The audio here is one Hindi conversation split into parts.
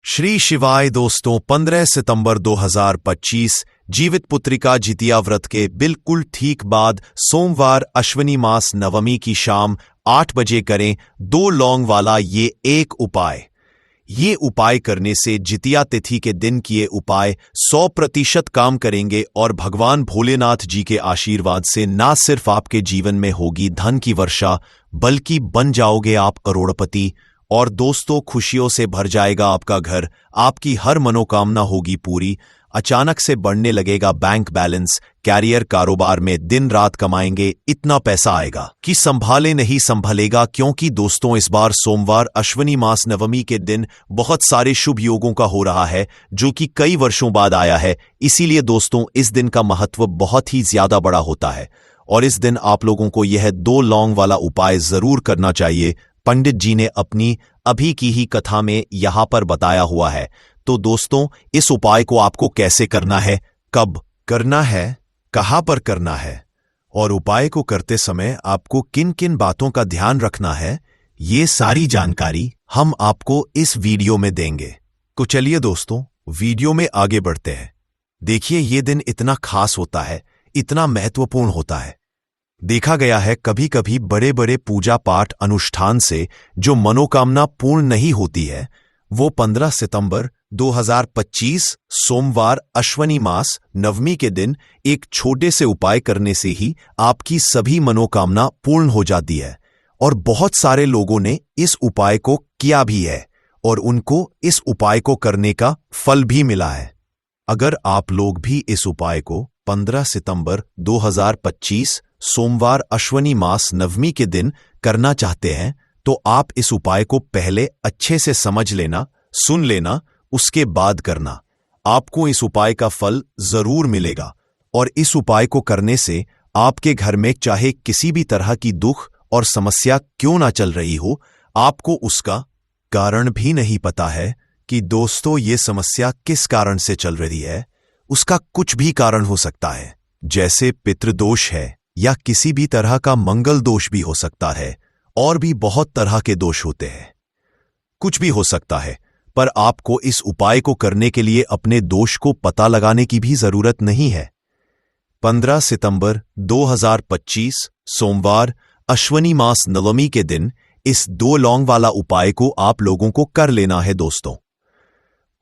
श्री शिवाय दोस्तों, 15 सितंबर 2025 जीवित पुत्रिका जितिया व्रत के बिल्कुल ठीक बाद सोमवार अश्विनी मास नवमी की शाम 8 बजे करें 2 लौंग वाला ये एक उपाय। ये उपाय करने से जितिया तिथि के दिन किए उपाय 100% काम करेंगे और भगवान भोलेनाथ जी के आशीर्वाद से ना सिर्फ आपके जीवन में होगी धन की वर्षा, बल्कि बन जाओगे आप करोड़पति। और दोस्तों, खुशियों से भर जाएगा आपका घर, आपकी हर मनोकामना होगी पूरी, अचानक से बढ़ने लगेगा बैंक बैलेंस, कैरियर कारोबार में दिन रात कमाएंगे, इतना पैसा आएगा कि संभाले नहीं संभलेगा। क्योंकि दोस्तों, इस बार सोमवार अश्विनी मास नवमी के दिन बहुत सारे शुभ योगों का हो रहा है, जो कि कई वर्षों बाद आया है। इसीलिए दोस्तों, इस दिन का महत्व बहुत ही ज्यादा बड़ा होता है और इस दिन आप लोगों को यह 2 लौंग वाला उपाय जरूर करना चाहिए। पंडित जी ने अपनी अभी की ही कथा में यहां पर बताया हुआ है। तो दोस्तों, इस उपाय को आपको कैसे करना है, कब करना है, कहां पर करना है और उपाय को करते समय आपको किन किन बातों का ध्यान रखना है, ये सारी जानकारी हम आपको इस वीडियो में देंगे। तो चलिए दोस्तों, वीडियो में आगे बढ़ते हैं। देखिए, ये दिन इतना खास होता है, इतना महत्वपूर्ण होता है। देखा गया है कभी कभी बड़े बड़े पूजा पाठ अनुष्ठान से जो मनोकामना पूर्ण नहीं होती है, वो 15 सितंबर 2025 सोमवार अश्विनी मास नवमी के दिन एक छोटे से उपाय करने से ही आपकी सभी मनोकामना पूर्ण हो जाती है। और बहुत सारे लोगों ने इस उपाय को किया भी है और उनको इस उपाय को करने का फल भी मिला है। अगर आप लोग भी इस उपाय को 15 सितंबर 2025 सोमवार अश्विनी मास नवमी के दिन करना चाहते हैं, तो आप इस उपाय को पहले अच्छे से समझ लेना, सुन लेना, उसके बाद करना। आपको इस उपाय का फल जरूर मिलेगा और इस उपाय को करने से आपके घर में चाहे किसी भी तरह की दुख और समस्या क्यों ना चल रही हो, आपको उसका कारण भी नहीं पता है कि दोस्तों ये समस्या किस कारण से चल रही है। उसका कुछ भी कारण हो सकता है, जैसे पितृदोष है या किसी भी तरह का मंगल दोष भी हो सकता है, और भी बहुत तरह के दोष होते हैं। कुछ भी हो सकता है, पर आपको इस उपाय को करने के लिए अपने दोष को पता लगाने की भी जरूरत नहीं है। 15 सितंबर 2025 सोमवार अश्विनी मास नवमी के दिन इस 2 लौंग वाला उपाय को आप लोगों को कर लेना है दोस्तों।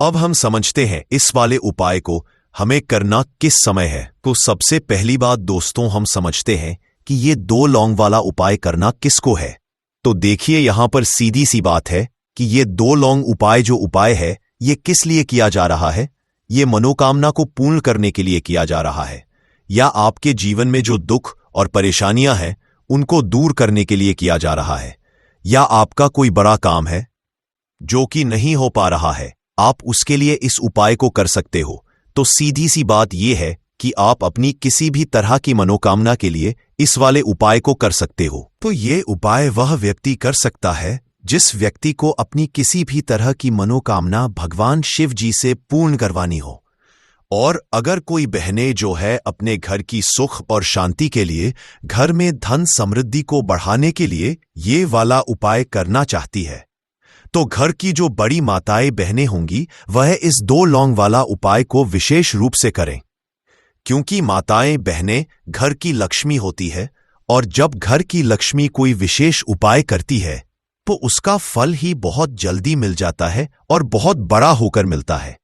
अब हम समझते हैं इस वाले उपाय को हमें करना किस समय है। तो सबसे पहली बात दोस्तों, हम समझते हैं कि ये 2 लौंग वाला उपाय करना किसको है। तो देखिए, यहां पर सीधी सी बात है कि ये 2 लौंग उपाय जो उपाय है, ये किस लिए किया जा रहा है। ये मनोकामना को पूर्ण करने के लिए किया जा रहा है, या आपके जीवन में जो दुख और परेशानियां हैं उनको दूर करने के लिए किया जा रहा है, या आपका कोई बड़ा काम है जो कि नहीं हो पा रहा है, आप उसके लिए इस उपाय को कर सकते हो। तो सीधी सी बात यह है कि आप अपनी किसी भी तरह की मनोकामना के लिए इस वाले उपाय को कर सकते हो। तो ये उपाय वह व्यक्ति कर सकता है जिस व्यक्ति को अपनी किसी भी तरह की मनोकामना भगवान शिव जी से पूर्ण करवानी हो। और अगर कोई बहनें जो है अपने घर की सुख और शांति के लिए, घर में धन समृद्धि को बढ़ाने के लिए ये वाला उपाय करना चाहती है, तो घर की जो बड़ी माताएं बहनें होंगी वह इस 2 लौंग वाला उपाय को विशेष रूप से करें। क्योंकि माताएं बहनें घर की लक्ष्मी होती है, और जब घर की लक्ष्मी कोई विशेष उपाय करती है तो उसका फल ही बहुत जल्दी मिल जाता है और बहुत बड़ा होकर मिलता है।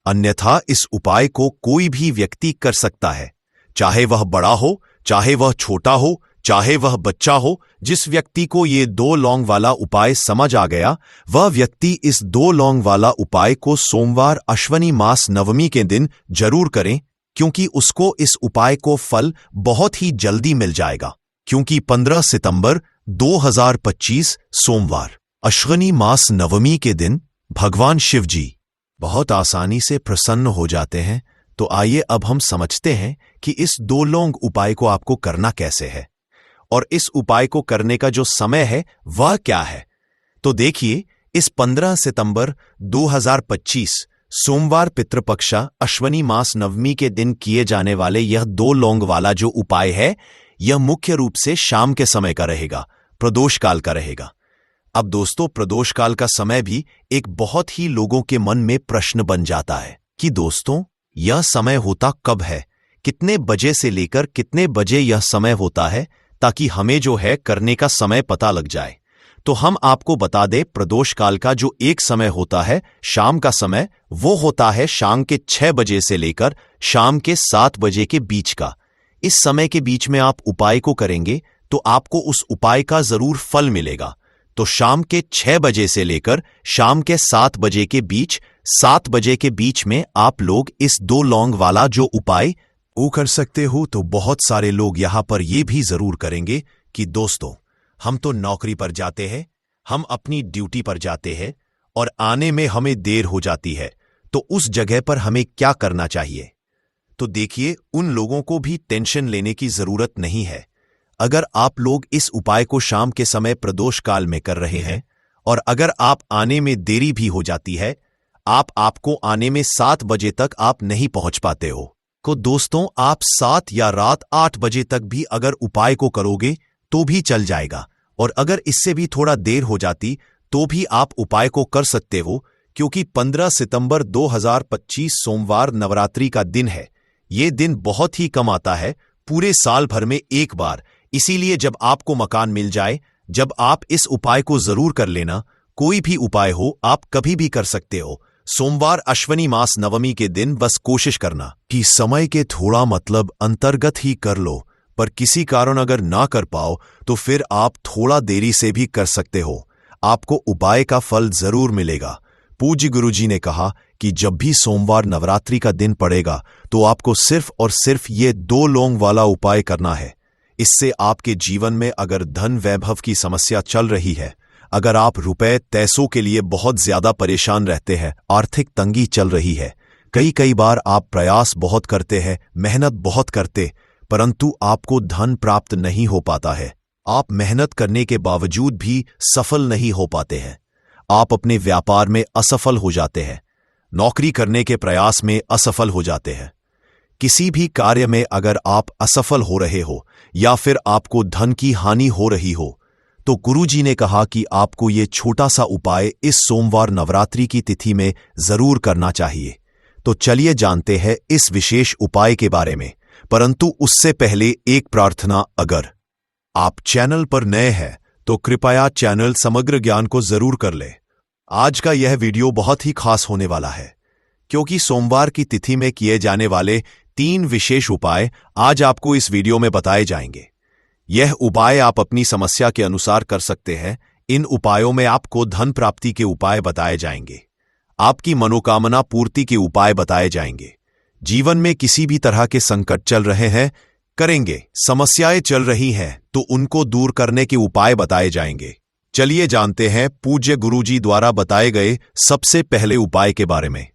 अन्यथा इस उपाय को कोई भी व्यक्ति कर सकता है, चाहे वह बड़ा हो, चाहे वह छोटा हो, चाहे वह बच्चा हो। जिस व्यक्ति को ये 2 लौंग वाला उपाय समझ आ गया, वह व्यक्ति इस 2 लौंग वाला उपाय को सोमवार अश्विनी मास नवमी के दिन जरूर करें, क्योंकि उसको इस उपाय को फल बहुत ही जल्दी मिल जाएगा। क्योंकि 15 सितंबर 2025 सोमवार अश्विनी मास नवमी के दिन भगवान शिव जी बहुत आसानी से प्रसन्न हो जाते हैं। तो आइए अब हम समझते हैं कि इस 2 लौंग उपाय को आपको करना कैसे है और इस उपाय को करने का जो समय है वह क्या है। तो देखिए, इस 15 सितंबर 2025 सोमवार पितृपक्षा अश्विनी मास नवमी के दिन किए जाने वाले यह 2 लौंग वाला जो उपाय है, यह मुख्य रूप से शाम के समय का रहेगा, प्रदोष काल का रहेगा। अब दोस्तों, प्रदोष काल का समय भी एक बहुत ही लोगों के मन में प्रश्न बन जाता है कि दोस्तों, यह समय होता कब है, कितने बजे से लेकर कितने बजे यह समय होता है, ताकि हमें जो है करने का समय पता लग जाए। तो हम आपको बता दें, प्रदोष काल का जो एक समय होता है शाम का समय, वो होता है शाम के 6 बजे से लेकर शाम के 7 बजे के बीच का। इस समय के बीच में आप उपाय को करेंगे तो आपको उस उपाय का जरूर फल मिलेगा। तो शाम के 6 बजे से लेकर शाम के 7 बजे के बीच, 7 बजे के बीच में आप लोग इस 2 लौंग वाला जो उपाय वो कर सकते हो। तो बहुत सारे लोग यहां पर ये भी जरूर करेंगे कि दोस्तों, हम तो नौकरी पर जाते हैं, हम अपनी ड्यूटी पर जाते हैं और आने में हमें देर हो जाती है, तो उस जगह पर हमें क्या करना चाहिए। तो देखिए, उन लोगों को भी टेंशन लेने की जरूरत नहीं है। अगर आप लोग इस उपाय को शाम के समय प्रदोष काल में कर रहे हैं और अगर आप आने में देरी भी हो जाती है, आपको आने में 7 बजे तक आप नहीं पहुंच पाते हो, तो दोस्तों आप 7 या रात 8 बजे तक भी अगर उपाय को करोगे तो भी चल जाएगा। और अगर इससे भी थोड़ा देर हो जाती तो भी आप उपाय को कर सकते हो, क्योंकि 15 सितंबर 2025 सोमवार नवरात्रि का दिन है। ये दिन बहुत ही कम आता है, पूरे साल भर में एक बार। इसीलिए जब आपको मकान मिल जाए, जब आप इस उपाय को जरूर कर लेना। कोई भी उपाय हो, आप कभी भी कर सकते हो। सोमवार अश्वनी मास नवमी के दिन बस कोशिश करना कि समय के थोड़ा मतलब अंतर्गत ही कर लो, पर किसी कारण अगर ना कर पाओ तो फिर आप थोड़ा देरी से भी कर सकते हो, आपको उपाय का फल जरूर मिलेगा। पूज्य गुरुजी ने कहा कि जब भी सोमवार नवरात्रि का दिन पड़ेगा तो आपको सिर्फ और सिर्फ ये 2 लौंग वाला उपाय करना है। इससे आपके जीवन में अगर धन वैभव की समस्या चल रही है, अगर आप रुपए पैसों के लिए बहुत ज्यादा परेशान रहते हैं, आर्थिक तंगी चल रही है, कई बार आप प्रयास बहुत करते हैं, मेहनत बहुत करते, परंतु आपको धन प्राप्त नहीं हो पाता है, आप मेहनत करने के बावजूद भी सफल नहीं हो पाते हैं, आप अपने व्यापार में असफल हो जाते हैं, नौकरी करने के प्रयास में असफल हो जाते हैं, किसी भी कार्य में अगर आप असफल हो रहे हो या फिर आपको धन की हानि हो रही हो, तो गुरुजी ने कहा कि आपको ये छोटा सा उपाय इस सोमवार नवरात्रि की तिथि में जरूर करना चाहिए। तो चलिए जानते हैं इस विशेष उपाय के बारे में, परंतु उससे पहले एक प्रार्थना। अगर आप चैनल पर नए हैं तो कृपया चैनल समग्र ज्ञान को जरूर कर ले। आज का यह वीडियो बहुत ही खास होने वाला है, क्योंकि सोमवार की तिथि में किए जाने वाले 3 विशेष उपाय आज आपको इस वीडियो में बताए जाएंगे। यह उपाय आप अपनी समस्या के अनुसार कर सकते हैं। इन उपायों में आपको धन प्राप्ति के उपाय बताए जाएंगे, आपकी मनोकामना पूर्ति के उपाय बताए जाएंगे, जीवन में किसी भी तरह के संकट चल रहे हैं करेंगे, समस्याएं चल रही हैं तो उनको दूर करने के उपाय बताए जाएंगे। चलिए जानते हैं पूज्य गुरुजी द्वारा बताए गए सबसे पहले उपाय के बारे में।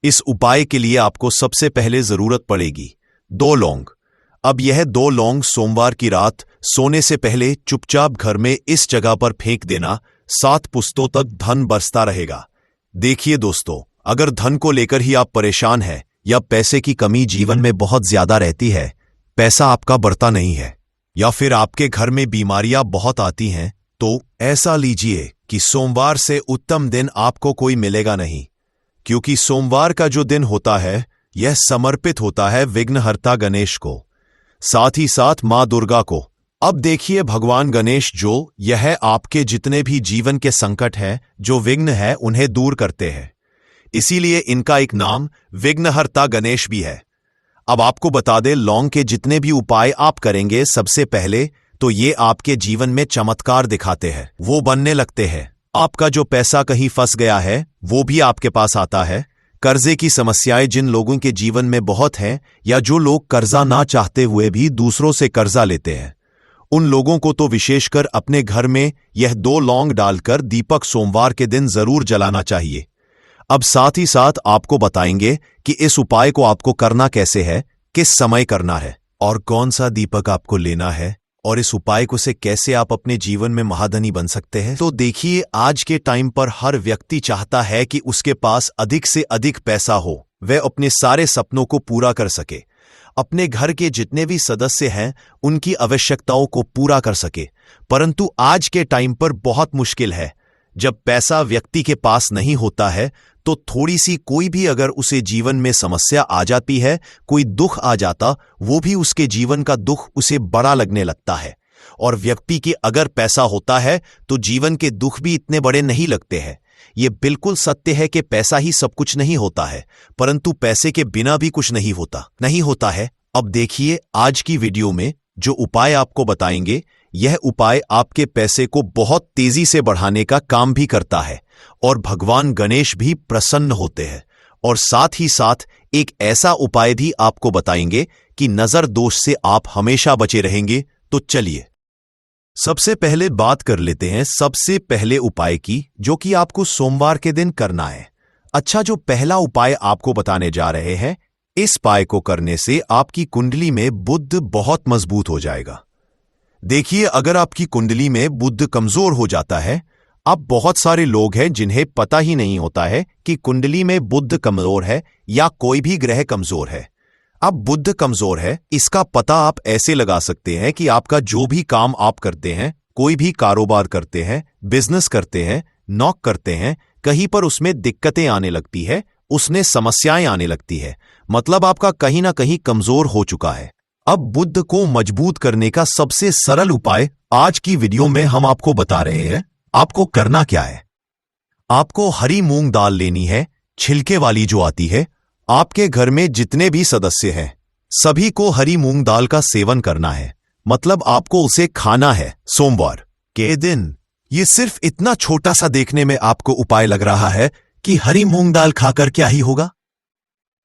इस उपाय के लिए आपको सबसे पहले जरूरत पड़ेगी 2 लौंग। अब यह 2 लौंग सोमवार की रात सोने से पहले चुपचाप घर में इस जगह पर फेंक देना, 7 पुस्तों तक धन बरसता रहेगा। देखिए दोस्तों, अगर धन को लेकर ही आप परेशान हैं या पैसे की कमी जीवन में बहुत ज्यादा रहती है, पैसा आपका बढ़ता नहीं है, या फिर आपके घर में बीमारियां बहुत आती हैं, तो ऐसा लीजिए कि सोमवार से उत्तम दिन आपको कोई मिलेगा नहीं, क्योंकि सोमवार का जो दिन होता है यह समर्पित होता है विघ्नहर्ता गणेश को, साथ ही साथ मां दुर्गा को। अब देखिए, भगवान गणेश जो यह आपके जितने भी जीवन के संकट है, जो विघ्न है, उन्हें दूर करते हैं, इसीलिए इनका एक नाम विघ्नहर्ता गणेश भी है। अब आपको बता दें, लौंग के जितने भी उपाय आप करेंगे, सबसे पहले तो ये आपके जीवन में चमत्कार दिखाते हैं, वो बनने लगते हैं। आपका जो पैसा कहीं फंस गया है वो भी आपके पास आता है। कर्जे की समस्याएं जिन लोगों के जीवन में बहुत हैं, या जो लोग कर्जा ना चाहते हुए भी दूसरों से कर्जा लेते हैं, उन लोगों को तो विशेषकर अपने घर में यह 2 लौंग डालकर दीपक सोमवार के दिन जरूर जलाना चाहिए। अब साथ ही साथ आपको बताएंगे कि इस उपाय को आपको करना कैसे है, किस समय करना है और कौन सा दीपक आपको लेना है, और इस उपाय को से कैसे आप अपने जीवन में महाधनी बन सकते हैं। तो देखिए, आज के टाइम पर हर व्यक्ति चाहता है कि उसके पास अधिक से अधिक पैसा हो, वह अपने सारे सपनों को पूरा कर सके, अपने घर के जितने भी सदस्य हैं उनकी आवश्यकताओं को पूरा कर सके। परंतु आज के टाइम पर बहुत मुश्किल है। जब पैसा व्यक्ति के पास नहीं होता है तो थोड़ी सी कोई भी अगर उसे जीवन में समस्या आ जाती है, कोई दुख आ जाता, वो भी उसके जीवन का दुख उसे बड़ा लगने लगता है। और व्यक्ति की अगर पैसा होता है तो जीवन के दुख भी इतने बड़े नहीं लगते हैं। ये बिल्कुल सत्य है कि पैसा ही सब कुछ नहीं होता है, परंतु पैसे के बिना भी कुछ नहीं होता है। अब देखिए आज की वीडियो में जो उपाय आपको बताएंगे, यह उपाय आपके पैसे को बहुत तेजी से बढ़ाने का काम भी करता है और भगवान गणेश भी प्रसन्न होते हैं। और साथ ही साथ एक ऐसा उपाय भी आपको बताएंगे कि नजर दोष से आप हमेशा बचे रहेंगे। तो चलिए सबसे पहले बात कर लेते हैं सबसे पहले उपाय की, जो कि आपको सोमवार के दिन करना है। अच्छा, जो पहला उपाय आपको बताने जा रहे हैं, इस उपाय को करने से आपकी कुंडली में बुध बहुत मजबूत हो जाएगा। देखिए, अगर आपकी कुंडली में बुध कमजोर हो जाता है, अब बहुत सारे लोग हैं जिन्हें पता ही नहीं होता है कि कुंडली में बुध कमजोर है या कोई भी ग्रह कमजोर है। अब बुध कमजोर है, इसका पता आप ऐसे लगा सकते हैं कि आपका जो भी काम आप करते हैं, कोई भी कारोबार करते हैं, बिजनेस करते हैं, नौकरी करते हैं, कहीं पर उसमें दिक्कतें आने लगती है, उसमें समस्याएं आने लगती है, मतलब आपका कहीं ना कहीं कमजोर हो चुका है। अब बुध को मजबूत करने का सबसे सरल उपाय आज की वीडियो में हम आपको बता रहे हैं। आपको करना क्या है? आपको हरी मूंग दाल लेनी है, छिलके वाली जो आती है। आपके घर में जितने भी सदस्य हैं, सभी को हरी मूंग दाल का सेवन करना है, मतलब आपको उसे खाना है सोमवार के दिन। ये सिर्फ इतना छोटा सा देखने में आपको उपाय लग रहा है कि हरी मूंग दाल खाकर क्या ही होगा,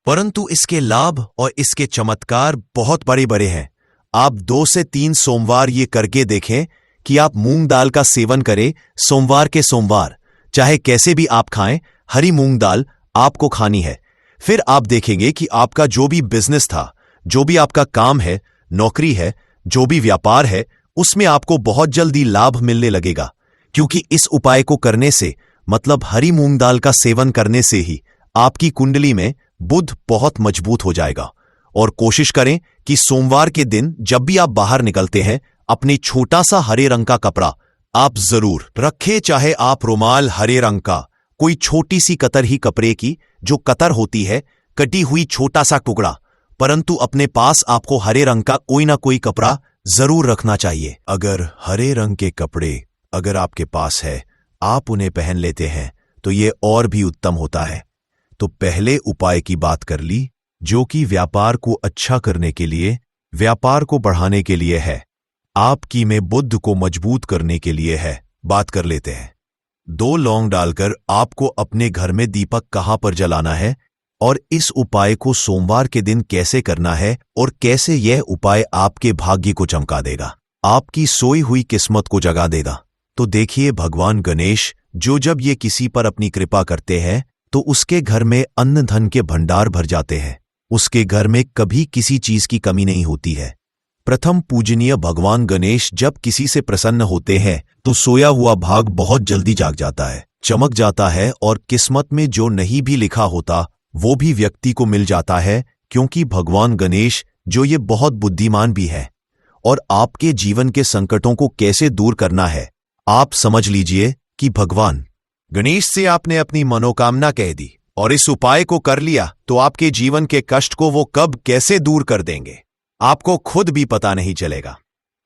परंतु इसके लाभ और इसके चमत्कार बहुत बड़े बड़े हैं। आप 2 से 3 सोमवार ये करके देखें कि आप मूंग दाल का सेवन करें सोमवार के सोमवार, चाहे कैसे भी आप खाएं, हरी मूंग दाल आपको खानी है। फिर आप देखेंगे कि आपका जो भी बिजनेस था, जो भी आपका काम है, नौकरी है, जो भी व्यापार है, उसमें आपको बहुत जल्दी लाभ मिलने लगेगा। क्योंकि इस उपाय को करने से, मतलब हरी मूंग दाल का सेवन करने से ही आपकी कुंडली में बुध बहुत मजबूत हो जाएगा। और कोशिश करें कि सोमवार के दिन जब भी आप बाहर निकलते हैं, अपनी छोटा सा हरे रंग का कपड़ा आप जरूर रखें, चाहे आप रुमाल हरे रंग का, कोई छोटी सी कतर ही कपड़े की, जो कतर होती है कटी हुई छोटा सा टुकड़ा, परंतु अपने पास आपको हरे रंग का कोई ना कोई कपड़ा जरूर रखना चाहिए। अगर हरे रंग के कपड़े अगर आपके पास है, आप उन्हें पहन लेते हैं तो ये और भी उत्तम होता है। तो पहले उपाय की बात कर ली, जो कि व्यापार को अच्छा करने के लिए, व्यापार को बढ़ाने के लिए है, आपकी में बुध को मजबूत करने के लिए है। बात कर लेते हैं। 2 लौंग डालकर आपको अपने घर में दीपक कहां पर जलाना है और इस उपाय को सोमवार के दिन कैसे करना है और कैसे यह उपाय आपके भाग्य को चमका देगा, आपकी सोई हुई किस्मत को जगा देगा। तो देखिए, भगवान गणेश जो जब ये किसी पर अपनी कृपा करते हैं तो उसके घर में अन्न धन के भंडार भर जाते हैं, उसके घर में कभी किसी चीज की कमी नहीं होती है। प्रथम पूजनीय भगवान गणेश जब किसी से प्रसन्न होते हैं तो सोया हुआ भाग बहुत जल्दी जाग जाता है, चमक जाता है, और किस्मत में जो नहीं भी लिखा होता वो भी व्यक्ति को मिल जाता है। क्योंकि भगवान गणेश जो ये बहुत बुद्धिमान भी है। और आपके जीवन के संकटों को कैसे दूर करना है, आप समझ लीजिए कि भगवान गणेश से आपने अपनी मनोकामना कह दी और इस उपाय को कर लिया तो आपके जीवन के कष्ट को वो कब कैसे दूर कर देंगे, आपको खुद भी पता नहीं चलेगा।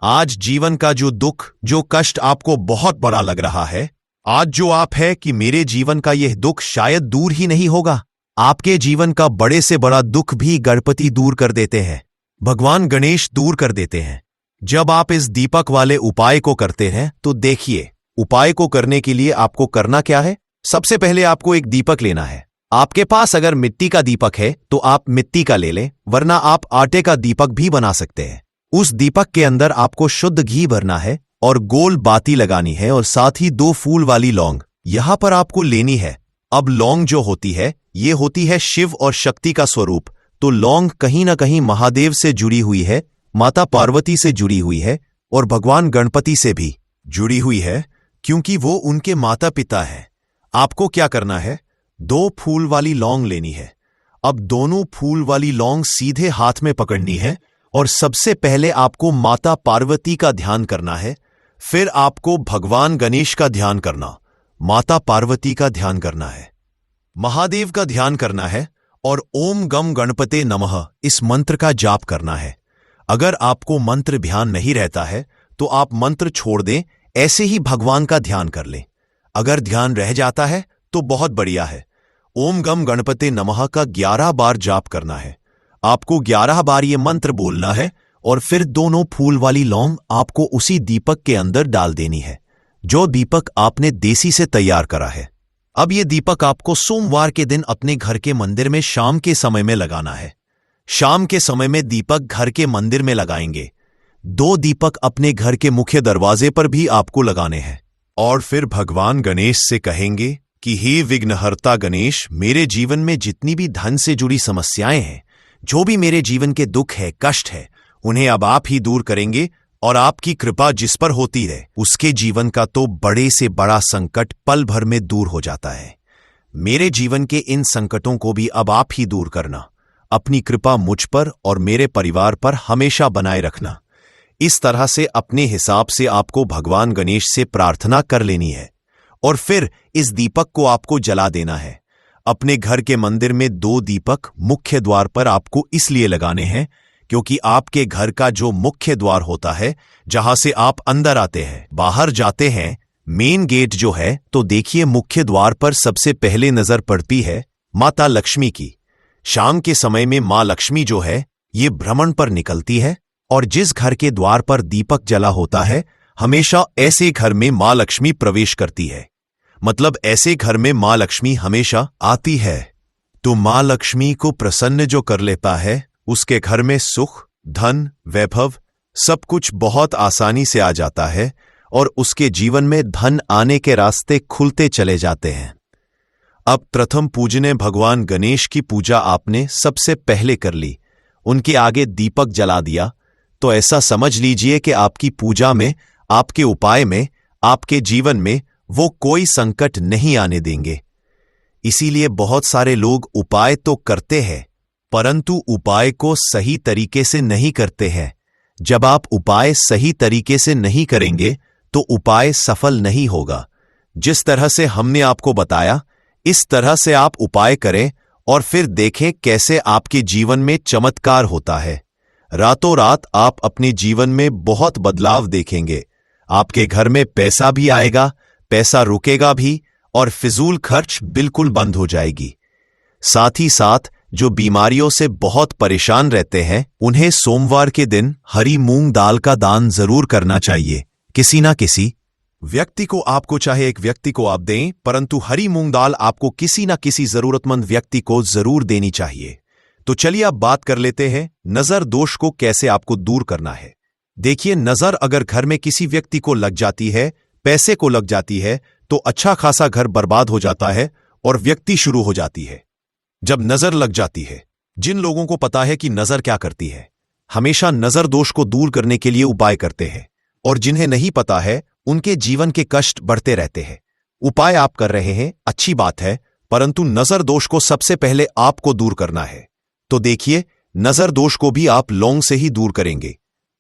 आज जीवन का जो दुख, जो कष्ट आपको बहुत बड़ा लग रहा है, आज जो आप है कि मेरे जीवन का यह दुख शायद दूर ही नहीं होगा, आपके जीवन का बड़े से बड़ा दुख भी गणपति दूर कर देते हैं, भगवान गणेश दूर कर देते हैं। जब आप इस दीपक वाले उपाय को करते हैं तो देखिए, उपाय को करने के लिए आपको करना क्या है। सबसे पहले आपको एक दीपक लेना है। आपके पास अगर मिट्टी का दीपक है तो आप मिट्टी का ले लें, वरना आप आटे का दीपक भी बना सकते हैं। उस दीपक के अंदर आपको शुद्ध घी भरना है और गोल बाती लगानी है, और साथ ही 2 फूल वाली लौंग यहां पर आपको लेनी है। अब लौंग जो होती है, ये होती है शिव और शक्ति का स्वरूप, तो लौंग कहीं ना कहीं महादेव से जुड़ी हुई है, माता पार्वती से जुड़ी हुई है और भगवान गणपति से भी जुड़ी हुई है, क्योंकि वो उनके माता पिता हैं। आपको क्या करना है, 2 फूल वाली लौंग लेनी है। अब दोनों फूल वाली लौंग सीधे हाथ में पकड़नी है और सबसे पहले आपको माता पार्वती का ध्यान करना है, फिर आपको भगवान गणेश का ध्यान करना, माता पार्वती का ध्यान करना है, महादेव का ध्यान करना है और ओम गम गणपते नमः इस मंत्र का जाप करना है। अगर आपको मंत्र ध्यान नहीं रहता है तो आप मंत्र छोड़ दें, ऐसे ही भगवान का ध्यान कर लें। अगर ध्यान रह जाता है तो बहुत बढ़िया है। ओम गम गणपते नमः का 11 बार जाप करना है। आपको 11 बार ये मंत्र बोलना है और फिर दोनों फूल वाली लौंग आपको उसी दीपक के अंदर डाल देनी है, जो दीपक आपने देसी से तैयार करा है। अब ये दीपक आपको सोमवार के दिन अपने घर के मंदिर में शाम के समय में लगाना है। शाम के समय में दीपक घर के मंदिर में लगाएंगे। 2 दीपक अपने घर के मुख्य दरवाजे पर भी आपको लगाने हैं और फिर भगवान गणेश से कहेंगे कि हे विघ्नहर्ता गणेश, मेरे जीवन में जितनी भी धन से जुड़ी समस्याएं हैं, जो भी मेरे जीवन के दुख है, कष्ट है, उन्हें अब आप ही दूर करेंगे और आपकी कृपा जिस पर होती है उसके जीवन का तो बड़े से बड़ा संकट पल भर में दूर हो जाता है। मेरे जीवन के इन संकटों को भी अब आप ही दूर करना। अपनी कृपा मुझ पर और मेरे परिवार पर हमेशा बनाए रखना। इस तरह से अपने हिसाब से आपको भगवान गणेश से प्रार्थना कर लेनी है और फिर इस दीपक को आपको जला देना है। अपने घर के मंदिर में 2 दीपक मुख्य द्वार पर आपको इसलिए लगाने हैं क्योंकि आपके घर का जो मुख्य द्वार होता है, जहां से आप अंदर आते हैं, बाहर जाते हैं, मेन गेट जो है, तो देखिए मुख्य द्वार पर सबसे पहले नजर पड़ती है माता लक्ष्मी की। शाम के समय में मां लक्ष्मी जो है ये भ्रमण पर निकलती है और जिस घर के द्वार पर दीपक जला होता है, हमेशा ऐसे घर में मां लक्ष्मी प्रवेश करती है। मतलब ऐसे घर में मां लक्ष्मी हमेशा आती है। तो मां लक्ष्मी को प्रसन्न जो कर लेता है, उसके घर में सुख, धन, वैभव सब कुछ बहुत आसानी से आ जाता है और उसके जीवन में धन आने के रास्ते खुलते चले जाते हैं। अब प्रथम पूजने भगवान गणेश की पूजा आपने सबसे पहले कर ली, उनके आगे दीपक जला दिया, तो ऐसा समझ लीजिए कि आपकी पूजा में, आपके उपाय में, आपके जीवन में वो कोई संकट नहीं आने देंगे। इसीलिए बहुत सारे लोग उपाय तो करते हैं परंतु उपाय को सही तरीके से नहीं करते हैं। जब आप उपाय सही तरीके से नहीं करेंगे तो उपाय सफल नहीं होगा। जिस तरह से हमने आपको बताया, इस तरह से आप उपाय करें और फिर देखें कैसे आपके जीवन में चमत्कार होता है। रातों रात आप अपने जीवन में बहुत बदलाव देखेंगे। आपके घर में पैसा भी आएगा, पैसा रुकेगा भी और फिजूल खर्च बिल्कुल बंद हो जाएगी। साथ ही साथ जो बीमारियों से बहुत परेशान रहते हैं, उन्हें सोमवार के दिन हरी मूंग दाल का दान जरूर करना चाहिए। किसी ना किसी व्यक्ति को, आपको चाहे एक व्यक्ति को आप दें, परंतु हरी मूंग दाल आपको किसी ना किसी जरूरतमंद व्यक्ति को जरूर देनी चाहिए। तो चलिए अब बात कर लेते हैं नजर दोष को कैसे आपको दूर करना है। देखिए, नजर अगर घर में किसी व्यक्ति को लग जाती है, पैसे को लग जाती है, तो अच्छा खासा घर बर्बाद हो जाता है और व्यक्ति शुरू हो जाती है। जब नजर लग जाती है, जिन लोगों को पता है कि नजर क्या करती है, हमेशा नजर दोष को दूर करने के लिए उपाय करते हैं, और जिन्हें नहीं पता है उनके जीवन के कष्ट बढ़ते रहते हैं। उपाय आप कर रहे हैं, अच्छी बात है, परंतु नजर दोष को सबसे पहले आपको दूर करना है। तो देखिए, नजर दोष को भी आप लौंग से ही दूर करेंगे।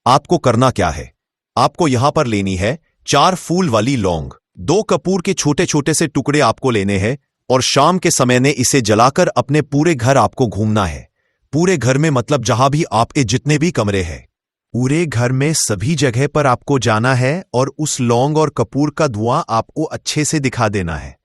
आपको करना क्या है, आपको यहां पर लेनी है 4 फूल वाली लौंग, 2 कपूर के छोटे छोटे से टुकड़े आपको लेने हैं और शाम के समय में इसे जलाकर अपने पूरे घर आपको घूमना है। पूरे घर में मतलब जहां भी आपके जितने भी कमरे हैं, पूरे घर में सभी जगह पर आपको जाना है और उस लौंग और कपूर का धुआं आपको अच्छे से दिखा देना है।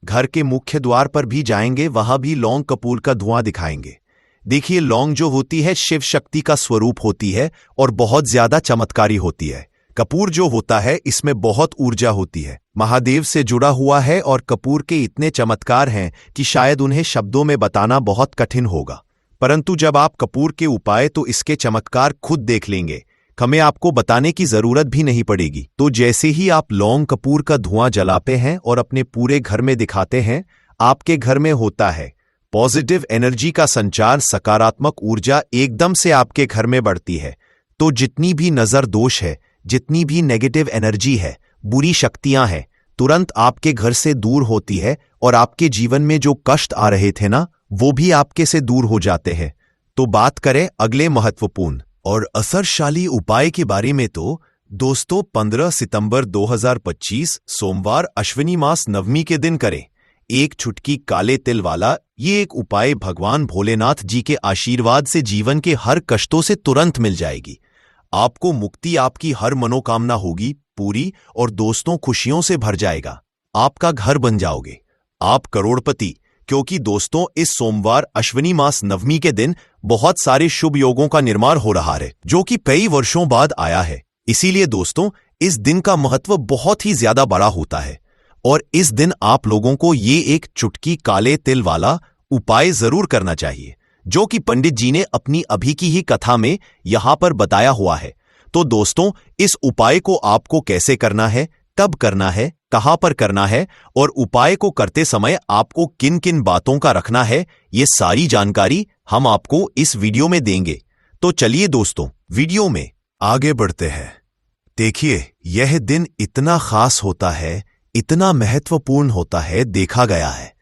घर के मुख्य द्वार पर भी जाएंगे, वहां भी लौंग कपूर का धुआं दिखाएंगे। देखिए, लौंग जो होती है शिव शक्ति का स्वरूप होती है और बहुत ज्यादा चमत्कारी होती है। कपूर जो होता है इसमें बहुत ऊर्जा होती है, महादेव से जुड़ा हुआ है और कपूर के इतने चमत्कार हैं कि शायद उन्हें शब्दों में बताना बहुत कठिन होगा। परंतु जब आप कपूर के उपाय तो इसके चमत्कार खुद देख लेंगे, हमें आपको बताने की जरूरत भी नहीं पड़ेगी। तो जैसे ही आप लौंग कपूर का धुआं जलाते हैं और अपने पूरे घर में दिखाते हैं, आपके घर में होता है पॉजिटिव एनर्जी का संचार, सकारात्मक ऊर्जा एकदम से आपके घर में बढ़ती है। तो जितनी भी नजर दोष है, जितनी भी नेगेटिव एनर्जी है, बुरी शक्तियां हैं, तुरंत आपके घर से दूर होती है और आपके जीवन में जो कष्ट आ रहे थे ना, वो भी आपके से दूर हो जाते हैं। तो बात करें अगले महत्वपूर्ण और असरशाली उपाय के बारे में, तो दोस्तों 15 सितंबर 2025 सोमवार अश्विनी मास नवमी के दिन करें एक चुटकी काले तिल वाला ये एक उपाय भगवान भोलेनाथ जी के आशीर्वाद से जीवन के हर कष्टों से तुरंत मिल जाएगी। आपको मुक्ति, आपकी हर मनोकामना होगी पूरी और दोस्तों खुशियों से भर जाएगा। आपका घर बन जाओगे, आप करोड़पति। क्योंकि दोस्तों इस सोमवार अश्विनी मास नवमी के दिन बहुत सारे शुभ योगों का निर्माण हो रहा है जो कि कई वर्षों बाद आया है। इसीलिए दोस्तों इस दिन का महत्व बहुत ही ज्यादा बड़ा होता है और इस दिन आप लोगों को ये एक चुटकी काले तिल वाला उपाय जरूर करना चाहिए जो कि पंडित जी ने अपनी अभी की ही कथा में यहां पर बताया हुआ है। तो दोस्तों इस उपाय को आपको कैसे करना है, कब करना है, कहां पर करना है और उपाय को करते समय आपको किन किन बातों का रखना है, ये सारी जानकारी हम आपको इस वीडियो में देंगे। तो चलिए दोस्तों वीडियो में आगे बढ़ते हैं। देखिए यह दिन इतना खास होता है, इतना महत्वपूर्ण होता है, देखा गया है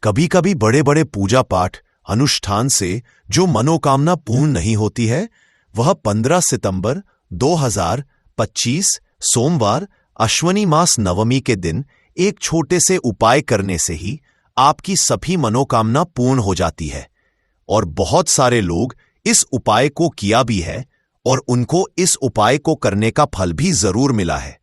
कभी कभी बड़े बड़े पूजा पाठ अनुष्ठान से जो मनोकामना पूर्ण नहीं होती है वह 15 सितंबर 2025 सोमवार अश्विनी मास नवमी के दिन एक छोटे से उपाय करने से ही आपकी सभी मनोकामना पूर्ण हो जाती है। और बहुत सारे लोग इस उपाय को किया भी है और उनको इस उपाय को करने का फल भी जरूर मिला है।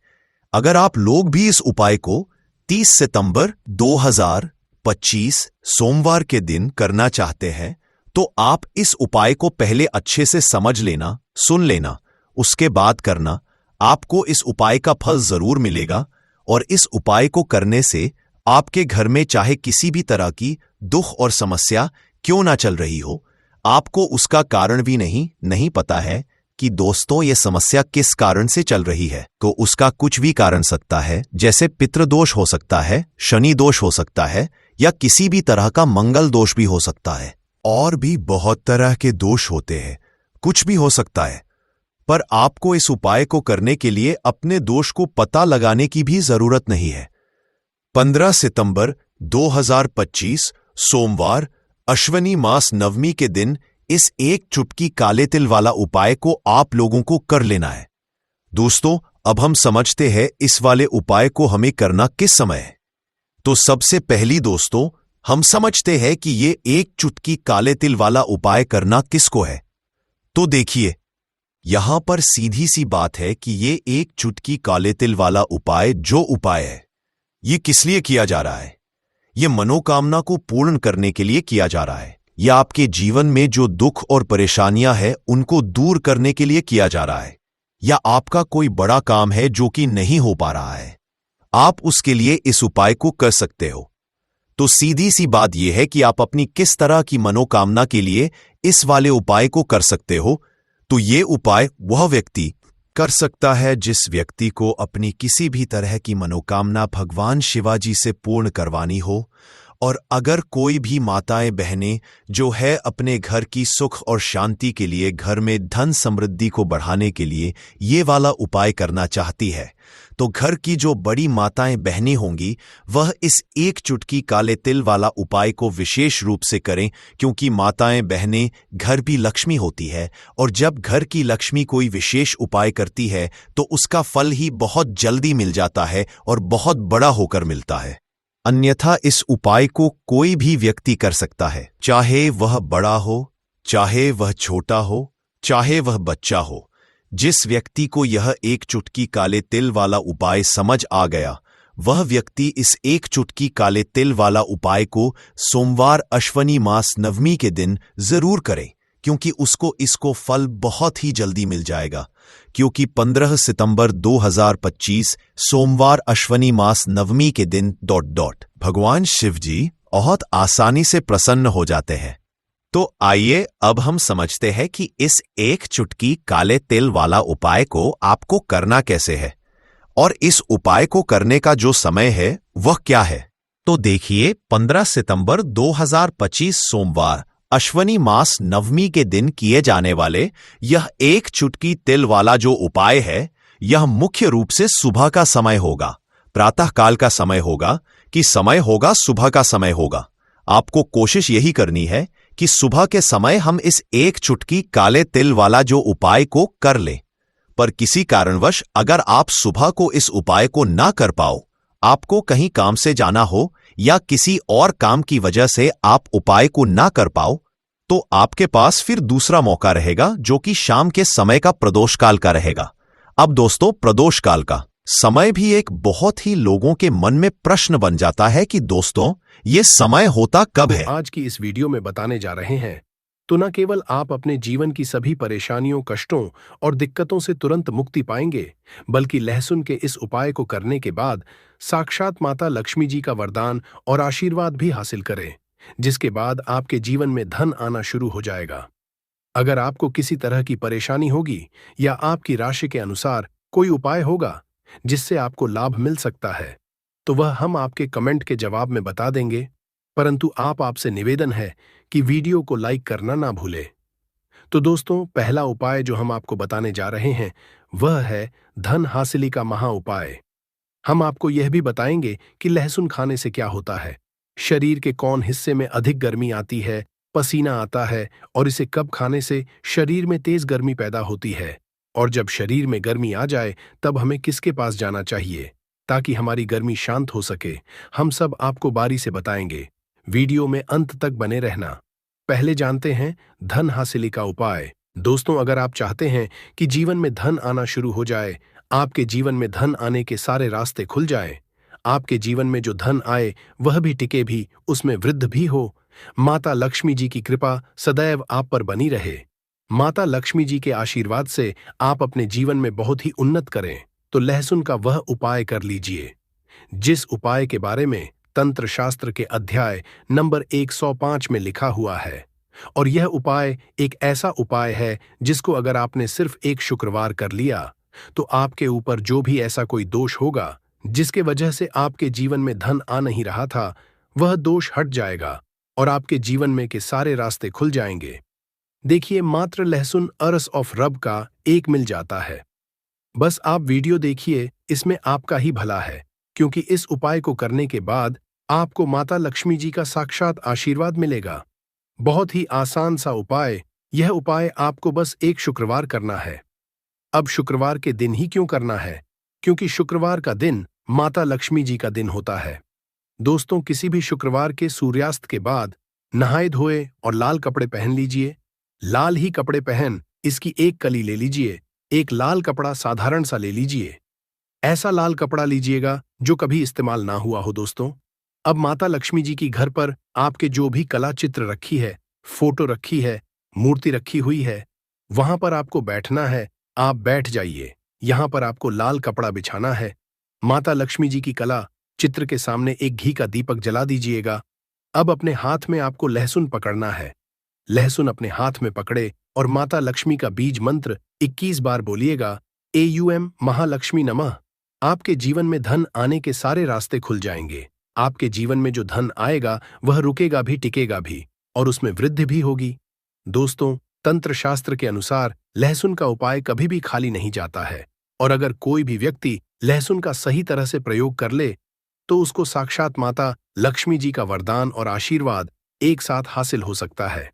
अगर आप लोग भी इस उपाय को 30 सितंबर 2025 सोमवार के दिन करना चाहते हैं तो आप इस उपाय को पहले अच्छे से समझ लेना, सुन लेना, उसके बाद करना। आपको इस उपाय का फल जरूर मिलेगा और इस उपाय को करने से आपके घर में चाहे किसी भी तरह की दुख और समस्या क्यों ना चल रही हो, आपको उसका कारण भी नहीं पता है कि दोस्तों ये समस्या किस कारण से चल रही है, तो उसका कुछ भी कारण सकता है। जैसे पितृदोष हो सकता है, शनि दोष हो सकता है या किसी भी तरह का मंगल दोष भी हो सकता है। और भी बहुत तरह के दोष होते हैं, कुछ भी हो सकता है। पर आपको इस उपाय को करने के लिए अपने दोष को पता लगाने की भी जरूरत नहीं है। 15 सितंबर 2025 सोमवार अश्विनी मास नवमी के दिन इस एक चुटकी काले तिल वाला उपाय को आप लोगों को कर लेना है। दोस्तों अब हम समझते हैं इस वाले उपाय को हमें करना किस समय है। तो सबसे पहली दोस्तों हम समझते हैं कि ये एक चुटकी काले तिल वाला उपाय करना किसको है। तो देखिए यहां पर सीधी सी बात है कि ये एक चुटकी काले तिल वाला उपाय जो उपाय है ये किस लिए किया जा रहा है। ये मनोकामना को पूर्ण करने के लिए किया जा रहा है या आपके जीवन में जो दुख और परेशानियां हैं उनको दूर करने के लिए किया जा रहा है, या आपका कोई बड़ा काम है जो कि नहीं हो पा रहा है, आप उसके लिए इस उपाय को कर सकते हो। तो सीधी सी बात यह है कि आप अपनी किस तरह की मनोकामना के लिए इस वाले उपाय को कर सकते हो। तो ये उपाय वह व्यक्ति कर सकता है जिस व्यक्ति को अपनी किसी भी तरह की मनोकामना भगवान शिवाजी से पूर्ण करवानी हो। और अगर कोई भी माताएं बहनें जो है अपने घर की सुख और शांति के लिए, घर में धन समृद्धि को बढ़ाने के लिए ये वाला उपाय करना चाहती है, तो घर की जो बड़ी माताएं बहनें होंगी वह इस एक चुटकी काले तिल वाला उपाय को विशेष रूप से करें। क्योंकि माताएं बहनें घर भी लक्ष्मी होती है और जब घर की लक्ष्मी कोई विशेष उपाय करती है तो उसका फल ही बहुत जल्दी मिल जाता है और बहुत बड़ा होकर मिलता है। अन्यथा इस उपाय को कोई भी व्यक्ति कर सकता है, चाहे वह बड़ा हो, चाहे वह छोटा हो, चाहे वह बच्चा हो। जिस व्यक्ति को यह एक चुटकी काले तिल वाला उपाय समझ आ गया वह व्यक्ति इस एक चुटकी काले तिल वाला उपाय को सोमवार अश्विनी मास नवमी के दिन जरूर करे, क्योंकि उसको इसको फल बहुत ही जल्दी मिल जाएगा। क्योंकि 15 सितंबर 2025 सोमवार अश्विनी मास नवमी के दिन ... भगवान शिव जी बहुत आसानी से प्रसन्न हो जाते हैं। तो आइए अब हम समझते हैं कि इस एक चुटकी काले तिल वाला उपाय को आपको करना कैसे है और इस उपाय को करने का जो समय है वह क्या है। तो देखिए 15 सितंबर 2025 सोमवार अश्विनी मास नवमी के दिन किए जाने वाले यह एक चुटकी तिल वाला जो उपाय है यह मुख्य रूप से सुबह का समय होगा, प्रातःकाल का समय होगा कि समय होगा सुबह का समय होगा। आपको कोशिश यही करनी है कि सुबह के समय हम इस एक चुटकी काले तिल वाला जो उपाय को कर लें। पर किसी कारणवश अगर आप सुबह को इस उपाय को ना कर पाओ, आपको कहीं काम से जाना हो या किसी और काम की वजह से आप उपाय को ना कर पाओ, तो आपके पास फिर दूसरा मौका रहेगा जो कि शाम के समय का प्रदोष काल का रहेगा। अब दोस्तों, प्रदोष काल का समय भी एक बहुत ही लोगों के मन में प्रश्न बन जाता है कि दोस्तों, ये समय होता कब है। आज की इस वीडियो में बताने जा रहे हैं तो न केवल आप अपने जीवन की सभी परेशानियों, कष्टों और दिक्कतों से तुरंत मुक्ति पाएंगे, बल्कि लहसुन के इस उपाय को करने के बाद साक्षात माता लक्ष्मी जी का वरदान और आशीर्वाद भी हासिल करें, जिसके बाद आपके जीवन में धन आना शुरू हो जाएगा। अगर आपको किसी तरह की परेशानी होगी या आपकी राशि के अनुसार कोई उपाय होगा जिससे आपको लाभ मिल सकता है, तो वह हम आपके कमेंट के जवाब में बता देंगे। परंतु आपसे निवेदन है कि वीडियो को लाइक करना ना भूलें। तो दोस्तों, पहला उपाय जो हम आपको बताने जा रहे हैं वह है धन हासिली का महा उपाय। हम आपको यह भी बताएंगे कि लहसुन खाने से क्या होता है, शरीर के कौन हिस्से में अधिक गर्मी आती है, पसीना आता है और इसे कब खाने से शरीर में तेज गर्मी पैदा होती है, और जब शरीर में गर्मी आ जाए तब हमें किसके पास जाना चाहिए ताकि हमारी गर्मी शांत हो सके। हम सब आपको बारी से बताएंगे। वीडियो में अंत तक बने रहना। पहले जानते हैं धन हासिली का उपाय। दोस्तों, अगर आप चाहते हैं कि जीवन में धन आना शुरू हो जाए, आपके जीवन में धन आने के सारे रास्ते खुल जाएं, आपके जीवन में जो धन आए वह भी टिके भी, उसमें वृद्धि भी हो, माता लक्ष्मी जी की कृपा सदैव आप पर बनी रहे, माता लक्ष्मी जी के आशीर्वाद से आप अपने जीवन में बहुत ही उन्नत करें, तो लहसुन का वह उपाय कर लीजिए जिस उपाय के बारे में तंत्र शास्त्र के अध्याय नंबर 105 में लिखा हुआ है। और यह उपाय एक ऐसा उपाय है जिसको अगर आपने सिर्फ एक शुक्रवार कर लिया तो आपके ऊपर जो भी ऐसा कोई दोष होगा जिसके वजह से आपके जीवन में धन आ नहीं रहा था, वह दोष हट जाएगा और आपके जीवन में के सारे रास्ते खुल जाएंगे। देखिए, मात्र लहसुन अरस ऑफ रब का एक मिल जाता है। बस आप वीडियो देखिए, इसमें आपका ही भला है, क्योंकि इस उपाय को करने के बाद आपको माता लक्ष्मी जी का साक्षात आशीर्वाद मिलेगा। बहुत ही आसान सा उपाय। यह उपाय आपको बस एक शुक्रवार करना है। अब शुक्रवार के दिन ही क्यों करना है? क्योंकि शुक्रवार का दिन माता लक्ष्मी जी का दिन होता है। दोस्तों, किसी भी शुक्रवार के सूर्यास्त के बाद नहाए धोए और लाल कपड़े पहन लीजिए। लाल ही कपड़े पहन इसकी एक कली ले लीजिए। एक लाल कपड़ा साधारण सा ले लीजिए। ऐसा लाल कपड़ा लीजिएगा जो कभी इस्तेमाल ना हुआ हो। दोस्तों, अब माता लक्ष्मी जी की घर पर आपके जो भी कला चित्र रखी है, फोटो रखी है, मूर्ति रखी हुई है, वहां पर आपको बैठना है। आप बैठ जाइए। यहां पर आपको लाल कपड़ा बिछाना है। माता लक्ष्मी जी की कला चित्र के सामने एक घी का दीपक जला दीजिएगा। अब अपने हाथ में आपको लहसुन पकड़ना है। लहसुन अपने हाथ में पकड़े और माता लक्ष्मी का बीज मंत्र 21 बार बोलिएगा। AUM महालक्ष्मी नमः। आपके जीवन में धन आने के सारे रास्ते खुल जाएंगे। आपके जीवन में जो धन आएगा वह रुकेगा भी, टिकेगा भी और उसमें वृद्धि भी होगी। दोस्तों, तंत्र शास्त्र के अनुसार लहसुन का उपाय कभी भी खाली नहीं जाता है, और अगर कोई भी व्यक्ति लहसुन का सही तरह से प्रयोग कर ले तो उसको साक्षात माता लक्ष्मी जी का वरदान और आशीर्वाद एक साथ हासिल हो सकता है।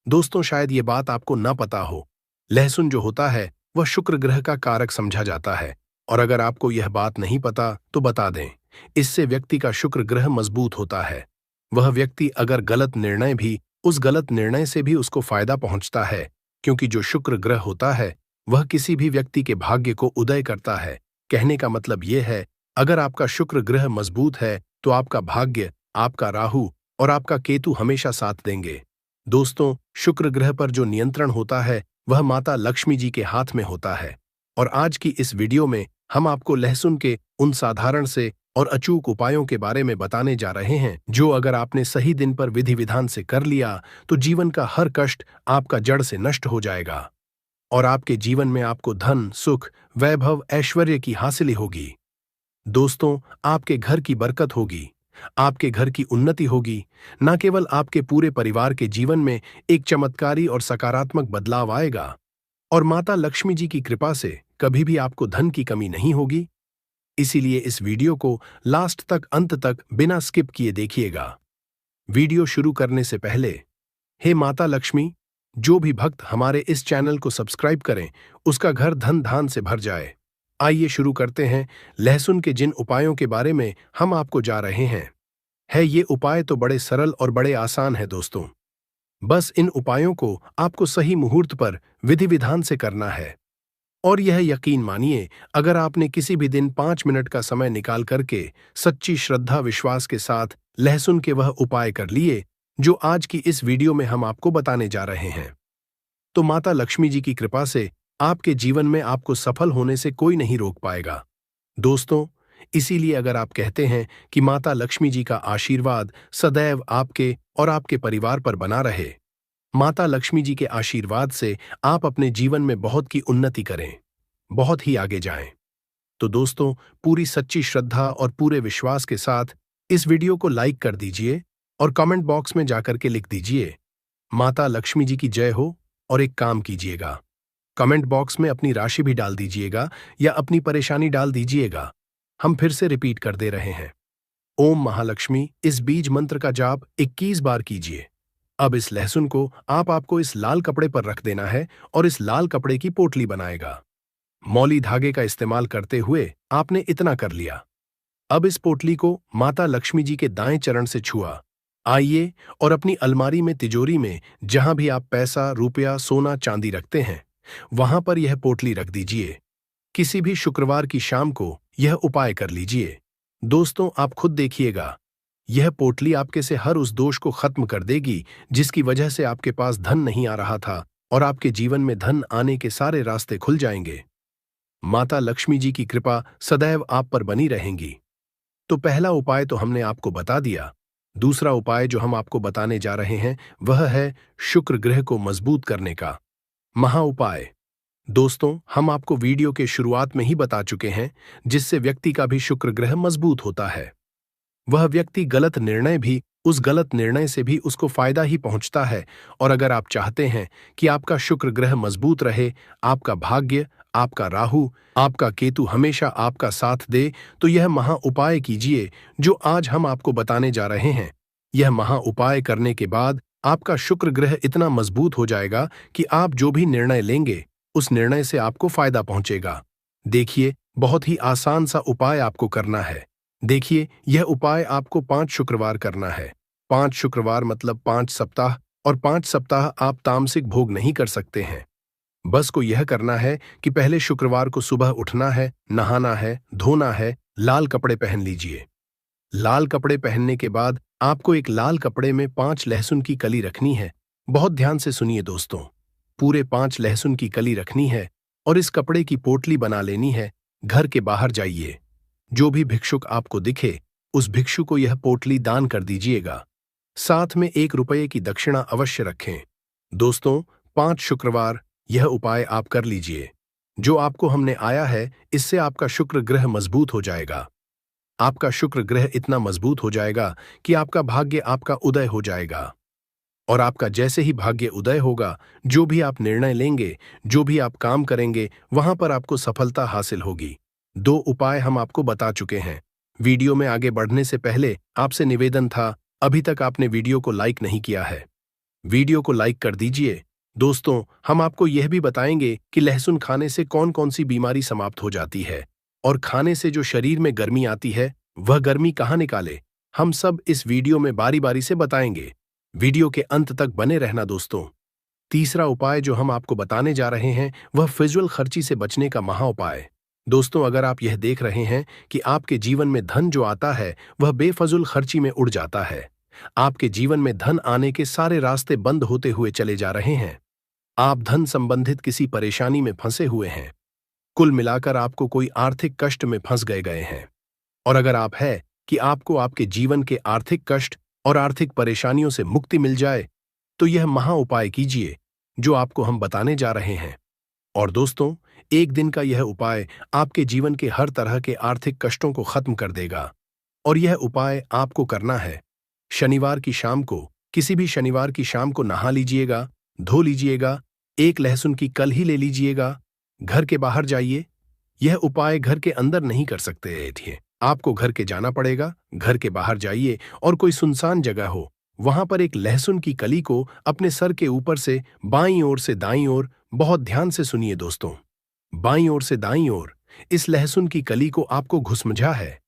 दोस्तों, शायद ये बात आपको न पता हो, लहसुन जो होता है वह शुक्र ग्रह का कारक समझा जाता है, और अगर आपको यह बात नहीं पता तो बता दें, इससे व्यक्ति का शुक्र ग्रह मजबूत होता है। वह व्यक्ति अगर गलत निर्णय भी, उस गलत निर्णय से भी उसको फायदा पहुंचता है, क्योंकि जो शुक्र ग्रह होता है वह किसी भी व्यक्ति के भाग्य को उदय करता है। कहने का मतलब यह है, अगर आपका शुक्र ग्रह मजबूत है तो आपका भाग्य, आपका राहु और आपका केतु हमेशा साथ देंगे। दोस्तों, शुक्र ग्रह पर जो नियंत्रण होता है वह माता लक्ष्मी जी के हाथ में होता है। और आज की इस वीडियो में हम आपको लहसुन के उन साधारण से और अचूक उपायों के बारे में बताने जा रहे हैं जो अगर आपने सही दिन पर विधि विधान से कर लिया तो जीवन का हर कष्ट आपका जड़ से नष्ट हो जाएगा और आपके जीवन में आपको धन, सुख, वैभव, ऐश्वर्य की हासिल होगी। दोस्तों, आपके घर की बरकत होगी, आपके घर की उन्नति होगी। न केवल आपके पूरे परिवार के जीवन में एक चमत्कारी और सकारात्मक बदलाव आएगा, और माता लक्ष्मी जी की कृपा से कभी भी आपको धन की कमी नहीं होगी। इसीलिए इस वीडियो को लास्ट तक, अंत तक बिना स्किप किए देखिएगा। वीडियो शुरू करने से पहले, हे माता लक्ष्मी, जो भी भक्त हमारे इस चैनल को सब्सक्राइब करें, उसका घर धन धान से भर जाए। आइए शुरू करते हैं। लहसुन के जिन उपायों के बारे में हम आपको जा रहे हैं, ये उपाय तो बड़े सरल और बड़े आसान है दोस्तों। बस इन उपायों को आपको सही मुहूर्त पर विधि विधान से करना है। और यह यकीन मानिए, अगर आपने किसी भी दिन 5 मिनट का समय निकाल करके सच्ची श्रद्धा विश्वास के साथ लहसुन के वह उपाय कर लिए जो आज की इस वीडियो में हम आपको बताने जा रहे हैं, तो माता लक्ष्मी जी की कृपा से आपके जीवन में आपको सफल होने से कोई नहीं रोक पाएगा दोस्तों। इसीलिए अगर आप कहते हैं कि माता लक्ष्मी जी का आशीर्वाद सदैव आपके और आपके परिवार पर बना रहे, माता लक्ष्मी जी के आशीर्वाद से आप अपने जीवन में बहुत की उन्नति करें, बहुत ही आगे जाएं, तो दोस्तों पूरी सच्ची श्रद्धा और पूरे विश्वास के साथ इस वीडियो को लाइक कर दीजिए और कमेंट बॉक्स में जाकर के लिख दीजिए माता लक्ष्मी जी की जय हो। और एक काम कीजिएगा, कमेंट बॉक्स में अपनी राशि भी डाल दीजिएगा या अपनी परेशानी डाल दीजिएगा। हम फिर से रिपीट कर दे रहे हैं, ओम महालक्ष्मी इस बीज मंत्र का जाप 21 बार कीजिए। अब इस लहसुन को आपको इस लाल कपड़े पर रख देना है और इस लाल कपड़े की पोटली बनाएगा। मौली धागे का इस्तेमाल करते हुए आपने इतना कर लिया। अब इस पोटली को माता लक्ष्मी जी के दाएं चरण से छुआ आइए और अपनी अलमारी में तिजोरी में जहां भी आप पैसा रुपया सोना चांदी रखते हैं वहां पर यह पोटली रख दीजिए। किसी भी शुक्रवार की शाम को यह उपाय कर लीजिए। दोस्तों आप खुद देखिएगा, यह पोटली आपके से हर उस दोष को खत्म कर देगी जिसकी वजह से आपके पास धन नहीं आ रहा था और आपके जीवन में धन आने के सारे रास्ते खुल जाएंगे। माता लक्ष्मी जी की कृपा सदैव आप पर बनी रहेंगी। तो पहला उपाय तो हमने आपको बता दिया। दूसरा उपाय जो हम आपको बताने जा रहे हैं वह है शुक्र ग्रह को मजबूत करने का महा उपाय। दोस्तों हम आपको वीडियो के शुरुआत में ही बता चुके हैं, जिससे व्यक्ति का भी शुक्र ग्रह मजबूत होता है। वह व्यक्ति गलत निर्णय भी उस गलत निर्णय से भी उसको फायदा ही पहुंचता है। और अगर आप चाहते हैं कि आपका शुक्र ग्रह मजबूत रहे, आपका भाग्य, आपका राहु, आपका केतु हमेशा आपका साथ दे, तो यह महा उपाय कीजिए जो आज हम आपको बताने जा रहे हैं। यह महा उपाय करने के बाद आपका शुक्र ग्रह इतना मजबूत हो जाएगा कि आप जो भी निर्णय लेंगे उस निर्णय से आपको फायदा पहुंचेगा। देखिए बहुत ही आसान सा उपाय आपको करना है। देखिए यह उपाय आपको 5 शुक्रवार करना है। 5 शुक्रवार मतलब 5 सप्ताह, और 5 सप्ताह आप तामसिक भोग नहीं कर सकते हैं। बस को यह करना है कि पहले शुक्रवार को सुबह उठना है, नहाना है, धोना है, लाल कपड़े पहन लीजिए। लाल कपड़े पहनने के बाद आपको एक लाल कपड़े में 5 लहसुन की कली रखनी है। बहुत ध्यान से सुनिए दोस्तों, पूरे 5 लहसुन की कली रखनी है और इस कपड़े की पोटली बना लेनी है। घर के बाहर जाइए, जो भी भिक्षुक आपको दिखे उस भिक्षु को यह पोटली दान कर दीजिएगा। साथ में 1 रुपये की दक्षिणा अवश्य रखें। दोस्तों 5 शुक्रवार यह उपाय आप कर लीजिए। जो आपको हमने आया है इससे आपका शुक्र ग्रह मजबूत हो जाएगा। आपका शुक्र ग्रह इतना मजबूत हो जाएगा कि आपका भाग्य आपका उदय हो जाएगा। और आपका जैसे ही भाग्य उदय होगा, जो भी आप निर्णय लेंगे, जो भी आप काम करेंगे, वहां पर आपको सफलता हासिल होगी। 2 उपाय हम आपको बता चुके हैं। वीडियो में आगे बढ़ने से पहले आपसे निवेदन था, अभी तक आपने वीडियो को लाइक नहीं किया है, वीडियो को लाइक कर दीजिए। दोस्तों हम आपको यह भी बताएंगे कि लहसुन खाने से कौन कौन सी बीमारी समाप्त हो जाती है और खाने से जो शरीर में गर्मी आती है वह गर्मी कहाँ निकाले, हम सब इस वीडियो में बारी बारी से बताएंगे। वीडियो के अंत तक बने रहना दोस्तों। तीसरा उपाय जो हम आपको बताने जा रहे हैं वह फिजूल खर्ची से बचने का महा उपाय। दोस्तों अगर आप यह देख रहे हैं कि आपके जीवन में धन जो आता है वह बेफजूल खर्ची में उड़ जाता है, आपके जीवन में धन आने के सारे रास्ते बंद होते हुए चले जा रहे हैं, आप धन संबंधित किसी परेशानी में फंसे हुए हैं, कुल मिलाकर आपको कोई आर्थिक कष्ट में फंस गए हैं, और अगर आप है कि आपको आपके जीवन के आर्थिक कष्ट और आर्थिक परेशानियों से मुक्ति मिल जाए, तो यह महा उपाय कीजिए जो आपको हम बताने जा रहे हैं। और दोस्तों 1 दिन का यह उपाय आपके जीवन के हर तरह के आर्थिक कष्टों को खत्म कर देगा। और यह उपाय आपको करना है शनिवार की शाम को। किसी भी शनिवार की शाम को नहा लीजिएगा, धो लीजिएगा, 1 लहसुन की कल ही ले लीजिएगा, घर के बाहर जाइए। यह उपाय घर के अंदर नहीं कर सकते थे, आपको घर के जाना पड़ेगा। घर के बाहर जाइए और कोई सुनसान जगह हो, वहां पर एक लहसुन की कली को अपने सर के ऊपर से बाईं ओर से दाईं ओर, बहुत ध्यान से सुनिए दोस्तों, बाईं ओर से दाईं ओर इस लहसुन की कली को आपको घुसमझा है।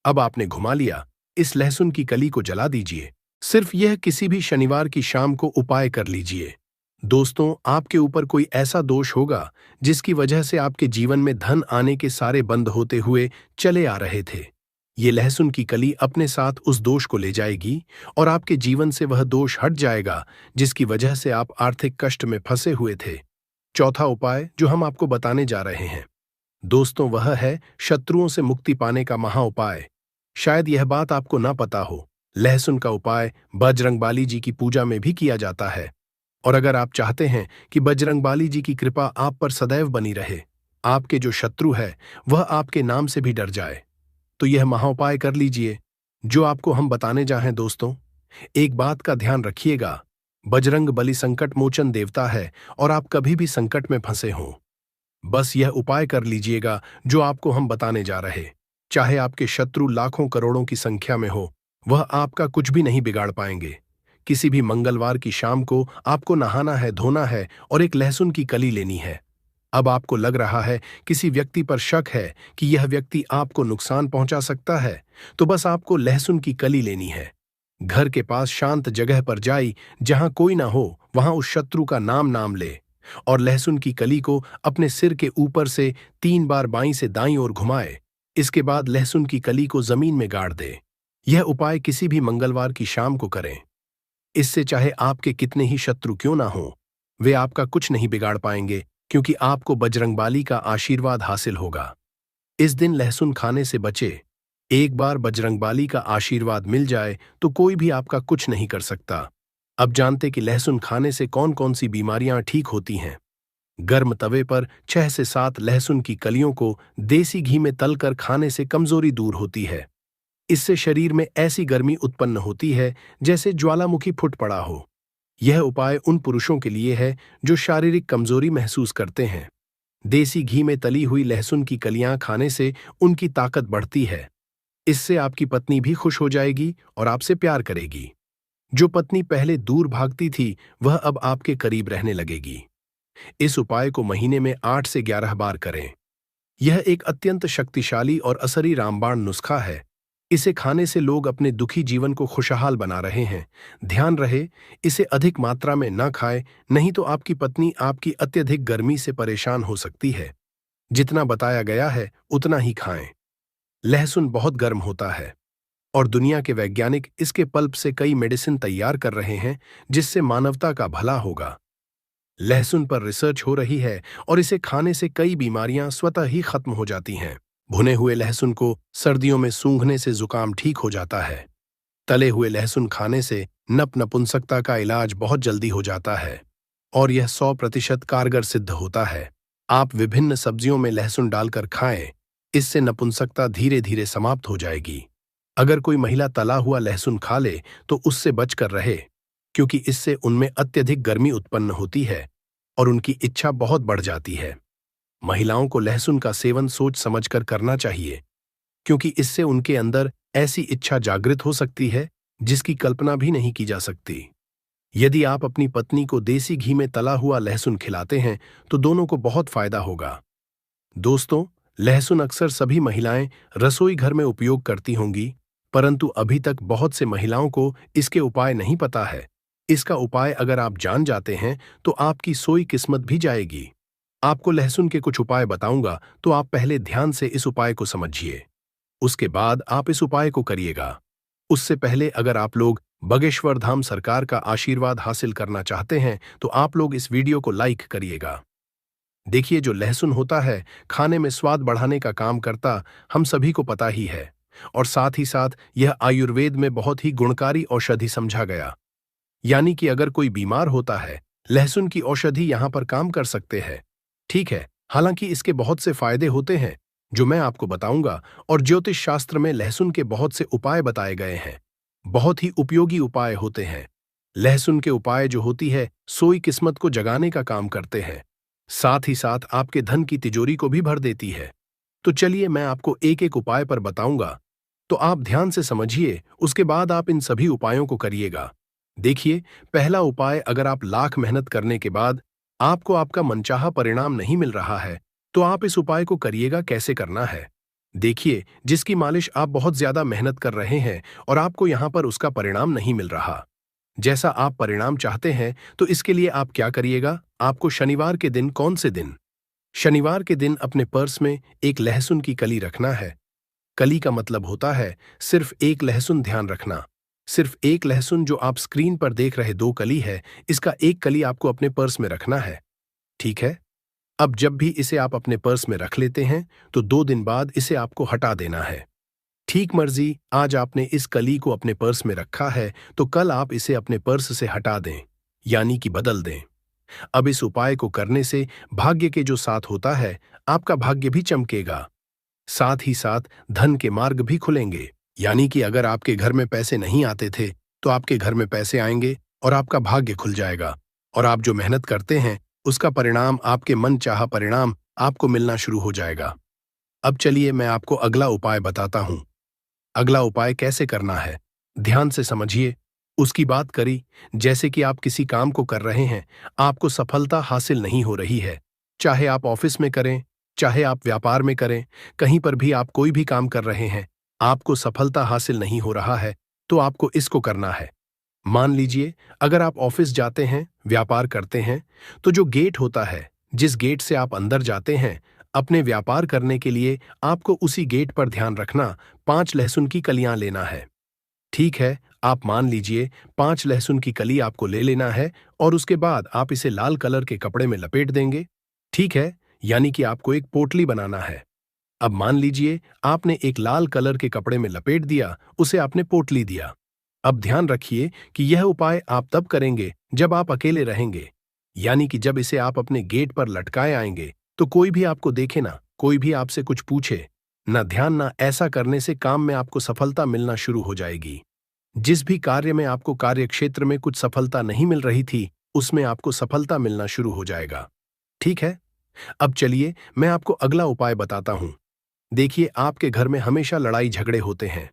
अब आपने घुमा लिया, इस लहसुन की कली को जला दीजिए। सिर्फ यह किसी भी शनिवार की शाम को उपाय कर लीजिए। दोस्तों, आपके ऊपर कोई ऐसा दोष होगा जिसकी वजह से आपके जीवन में धन आने के सारे बंद होते हुए चले आ रहे थे। ये लहसुन की कली अपने साथ उस दोष को ले जाएगी और आपके जीवन से वह दोष हट जाएगा जिसकी वजह से आप आर्थिक कष्ट में फंसे हुए थे। चौथा उपाय जो हम आपको बताने जा रहे हैं दोस्तों, वह है शत्रुओं से मुक्ति पाने का महा उपाय। शायद यह बात आपको ना पता हो, लहसुन का उपाय बजरंगबाली जी की पूजा में भी किया जाता है। और अगर आप चाहते हैं कि बजरंगबाली जी की कृपा आप पर सदैव बनी रहे, आपके जो शत्रु है वह आपके नाम से भी डर जाए, तो यह महाउपाय कर लीजिए जो आपको हम बताने जा हैं दोस्तों। एक बात का ध्यान रखिएगा, बजरंग बली संकट मोचन देवता है और आप कभी भी संकट में फंसे हों, बस यह उपाय कर लीजिएगा जो आपको हम बताने जा रहे। चाहे आपके शत्रु लाखों करोड़ों की संख्या में हो, वह आपका कुछ भी नहीं बिगाड़ पाएंगे। किसी भी मंगलवार की शाम को आपको नहाना है, धोना है और एक लहसुन की कली लेनी है। अब आपको लग रहा है किसी व्यक्ति पर शक है कि यह व्यक्ति आपको नुकसान पहुंचा सकता है, तो बस आपको लहसुन की कली लेनी है। घर के पास शांत जगह पर जाई, जहां कोई ना हो, वहां उस शत्रु का नाम ले और लहसुन की कली को अपने सिर के ऊपर से 3 बार बाईं से दाईं ओर घुमाए। इसके बाद लहसुन की कली को जमीन में गाड़ दे। यह उपाय किसी भी मंगलवार की शाम को करें। इससे चाहे आपके कितने ही शत्रु क्यों ना हो, वे आपका कुछ नहीं बिगाड़ पाएंगे, क्योंकि आपको बजरंगबाली का आशीर्वाद हासिल होगा। इस दिन लहसुन खाने से बचे। एक बार बजरंगबाली का आशीर्वाद मिल जाए तो कोई भी आपका कुछ नहीं कर सकता। अब जानते कि लहसुन खाने से कौन कौन सी बीमारियां ठीक होती हैं। गर्म तवे पर 6 से 7 लहसुन की कलियों को देसी घी में तलकर खाने से कमजोरी दूर होती है। इससे शरीर में ऐसी गर्मी उत्पन्न होती है जैसे ज्वालामुखी फूट पड़ा हो। यह उपाय उन पुरुषों के लिए है जो शारीरिक कमजोरी महसूस करते हैं। देसी घी में तली हुई लहसुन की कलियां खाने से उनकी ताकत बढ़ती है। इससे आपकी पत्नी भी खुश हो जाएगी और आपसे प्यार करेगी। जो पत्नी पहले दूर भागती थी, वह अब आपके करीब रहने लगेगी। इस उपाय को महीने में 8 से 11 बार करें। यह एक अत्यंत शक्तिशाली और असरी रामबाण नुस्खा है। इसे खाने से लोग अपने दुखी जीवन को खुशहाल बना रहे हैं। ध्यान रहे, इसे अधिक मात्रा में न खाएं, नहीं तो आपकी पत्नी आपकी अत्यधिक गर्मी से परेशान हो सकती है। जितना बताया गया है उतना ही खाएं। लहसुन बहुत गर्म होता है और दुनिया के वैज्ञानिक इसके पल्प से कई मेडिसिन तैयार कर रहे हैं जिससे मानवता का भला होगा। लहसुन पर रिसर्च हो रही है और इसे खाने से कई बीमारियां स्वतः ही खत्म हो जाती हैं। भुने हुए लहसुन को सर्दियों में सूंघने से जुकाम ठीक हो जाता है। तले हुए लहसुन खाने से नपुंसकता का इलाज बहुत जल्दी हो जाता है और यह 100% कारगर सिद्ध होता है। आप विभिन्न सब्जियों में लहसुन डालकर खाएं, इससे नपुंसकता धीरे धीरे समाप्त हो जाएगी। अगर कोई महिला तला हुआ लहसुन खा ले तो उससे बचकर रहे, क्योंकि इससे उनमें अत्यधिक गर्मी उत्पन्न होती है और उनकी इच्छा बहुत बढ़ जाती है। महिलाओं को लहसुन का सेवन सोच समझकर करना चाहिए, क्योंकि इससे उनके अंदर ऐसी इच्छा जागृत हो सकती है जिसकी कल्पना भी नहीं की जा सकती। यदि आप अपनी पत्नी को देसी घी में तला हुआ लहसुन खिलाते हैं तो दोनों को बहुत फायदा होगा। दोस्तों, लहसुन अक्सर सभी महिलाएं रसोई घर में उपयोग करती होंगी, परंतु अभी तक बहुत से महिलाओं को इसके उपाय नहीं पता है। इसका उपाय अगर आप जान जाते हैं तो आपकी सोई किस्मत भी जाएगी। आपको लहसुन के कुछ उपाय बताऊंगा, तो आप पहले ध्यान से इस उपाय को समझिए, उसके बाद आप इस उपाय को करिएगा। उससे पहले अगर आप लोग बगेश्वर धाम सरकार का आशीर्वाद हासिल करना चाहते हैं तो आप लोग इस वीडियो को लाइक करिएगा। देखिए, जो लहसुन होता है खाने में स्वाद बढ़ाने का काम करता, हम सभी को पता ही है, और साथ ही साथ यह आयुर्वेद में बहुत ही गुणकारी औषधि समझा गया। यानी कि अगर कोई बीमार होता है, लहसुन की औषधि यहां पर काम कर सकते हैं। ठीक है, हालांकि इसके बहुत से फायदे होते हैं जो मैं आपको बताऊंगा, और ज्योतिष शास्त्र में लहसुन के बहुत से उपाय बताए गए हैं। बहुत ही उपयोगी उपाय होते हैं। लहसुन के उपाय जो होती है सोई किस्मत को जगाने का काम करते हैं, साथ ही साथ आपके धन की तिजोरी को भी भर देती है। तो चलिए मैं आपको एक एक उपाय पर बताऊंगा, तो आप ध्यान से समझिए, उसके बाद आप इन सभी उपायों को करिएगा। देखिए, पहला उपाय, अगर आप लाख मेहनत करने के बाद आपको आपका मनचाहा परिणाम नहीं मिल रहा है, तो आप इस उपाय को करिएगा। कैसे करना है? देखिए, जिसकी मालिश आप बहुत ज्यादा मेहनत कर रहे हैं और आपको यहां पर उसका परिणाम नहीं मिल रहा जैसा आप परिणाम चाहते हैं, तो इसके लिए आप क्या करिएगा? आपको शनिवार के दिन, कौन से दिन? शनिवार के दिन अपने पर्स में एक लहसुन की कली रखना है। कली का मतलब होता है सिर्फ एक लहसुन। ध्यान रखना, सिर्फ एक लहसुन। जो आप स्क्रीन पर देख रहे दो कली है, इसका एक कली आपको अपने पर्स में रखना है। ठीक है? अब जब भी इसे आप अपने पर्स में रख लेते हैं, तो 2 दिन बाद इसे आपको हटा देना है। ठीक मर्जी, आज आपने इस कली को अपने पर्स में रखा है, तो कल आप इसे अपने पर्स से हटा दें, यानी कि बदल दें। अब इस उपाय को करने से भाग्य के जो साथ होता है, आपका भाग्य भी चमकेगा। साथ ही साथ धन के मार्ग भी खुलेंगे, यानी कि अगर आपके घर में पैसे नहीं आते थे, तो आपके घर में पैसे आएंगे और आपका भाग्य खुल जाएगा। और आप जो मेहनत करते हैं, उसका परिणाम, आपके मन चाहा परिणाम आपको मिलना शुरू हो जाएगा। अब चलिए मैं आपको अगला उपाय बताता हूं। अगला उपाय कैसे करना है, ध्यान से समझिए। उसकी बात करी, जैसे कि आप किसी काम को कर रहे हैं, आपको सफलता हासिल नहीं हो रही है। चाहे आप ऑफिस में करें, चाहे आप व्यापार में करें, कहीं पर भी आप कोई भी काम कर रहे हैं, आपको सफलता हासिल नहीं हो रहा है, तो आपको इसको करना है। मान लीजिए, अगर आप ऑफिस जाते हैं, व्यापार करते हैं, तो जो गेट होता है, जिस गेट से आप अंदर जाते हैं अपने व्यापार करने के लिए, आपको उसी गेट पर ध्यान रखना 5 लहसुन की कलियां लेना है। ठीक है, आप मान लीजिए 5 लहसुन की कली आपको ले लेना है और उसके बाद आप इसे लाल कलर के कपड़े में लपेट देंगे। ठीक है, यानी कि आपको एक पोटली बनाना है। अब मान लीजिए आपने एक लाल कलर के कपड़े में लपेट दिया, उसे आपने पोटली दिया। अब ध्यान रखिए कि यह उपाय आप तब करेंगे जब आप अकेले रहेंगे, यानी कि जब इसे आप अपने गेट पर लटकाए आएंगे, तो कोई भी आपको देखे ना, कोई भी आपसे कुछ पूछे ना। ध्यान ना, ऐसा करने से काम में आपको सफलता मिलना शुरू हो जाएगी। जिस भी कार्य में आपको कार्य क्षेत्र में कुछ सफलता नहीं मिल रही थी, उसमें आपको सफलता मिलना शुरू हो जाएगा। ठीक है? अब चलिए मैं आपको अगला उपाय बताता हूं। देखिए, आपके घर में हमेशा लड़ाई झगड़े होते हैं,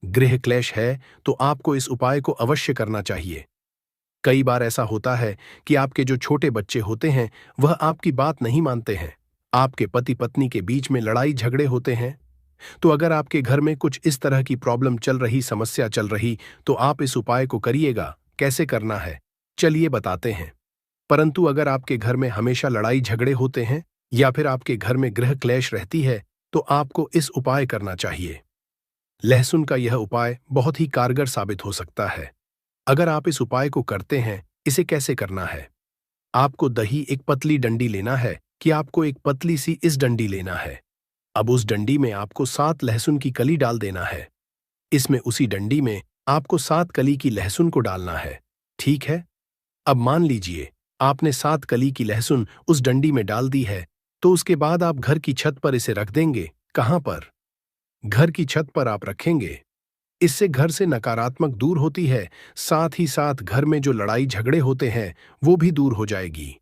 गृह क्लेश है, तो आपको इस उपाय को अवश्य करना चाहिए। कई बार ऐसा होता है कि आपके जो छोटे बच्चे होते हैं, वह आपकी बात नहीं मानते हैं। आपके पति पत्नी के बीच में लड़ाई झगड़े होते हैं। तो अगर आपके घर में कुछ इस तरह की प्रॉब्लम चल रही, समस्या चल रही, तो आप इस उपाय को करिएगा। कैसे करना है, चलिए बताते हैं। परंतु अगर आपके घर में हमेशा लड़ाई झगड़े होते हैं या फिर आपके घर में गृह क्लेश रहती है, तो आपको इस उपाय करना चाहिए। लहसुन का यह उपाय बहुत ही कारगर साबित हो सकता है। अगर आप इस उपाय को करते हैं, इसे कैसे करना है? आपको दही, एक पतली डंडी लेना है कि आपको एक पतली सी इस डंडी लेना है। अब उस डंडी में आपको 7 लहसुन की कली डाल देना है। इसमें, उसी डंडी में आपको 7 कली की लहसुन को डालना है। ठीक है? अब मान लीजिए आपने 7 कली की लहसुन उस डंडी में डाल दी है, तो उसके बाद आप घर की छत पर इसे रख देंगे। कहां पर? घर की छत पर आप रखेंगे। इससे घर से नकारात्मक दूर होती है, साथ ही साथ घर में जो लड़ाई झगड़े होते हैं, वो भी दूर हो जाएगी।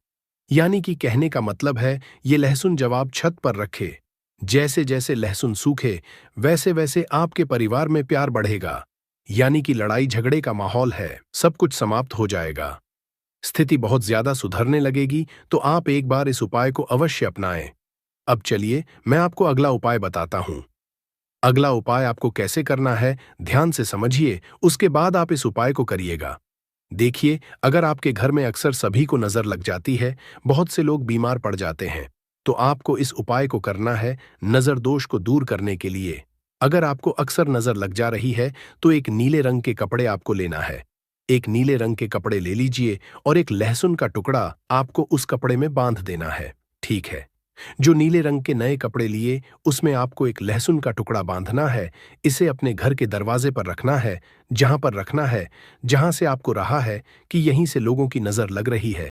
यानी कि कहने का मतलब है, ये लहसुन जब आप छत पर रखे, जैसे जैसे लहसुन सूखे, वैसे वैसे आपके परिवार में प्यार बढ़ेगा। यानी कि लड़ाई झगड़े का माहौल है, सब कुछ समाप्त हो जाएगा। स्थिति बहुत ज्यादा सुधरने लगेगी। तो आप एक बार इस उपाय को अवश्य अपनाएं। अब चलिए मैं आपको अगला उपाय बताता हूं। अगला उपाय आपको कैसे करना है, ध्यान से समझिए, उसके बाद आप इस उपाय को करिएगा। देखिए, अगर आपके घर में अक्सर सभी को नजर लग जाती है, बहुत से लोग बीमार पड़ जाते हैं, तो आपको इस उपाय को करना है नजर दोष को दूर करने के लिए। अगर आपको अक्सर नजर लग जा रही है, तो एक नीले रंग के कपड़े आपको लेना है। एक नीले रंग के कपड़े ले लीजिए और एक लहसुन का टुकड़ा आपको उस कपड़े में बांध देना है। ठीक है? जो नीले रंग के नए कपड़े लिए, उसमें आपको एक लहसुन का टुकड़ा बांधना है। इसे अपने घर के दरवाजे पर रखना है, जहां पर रखना है, जहां से आपको रहा है कि यहीं से लोगों की नजर लग रही है।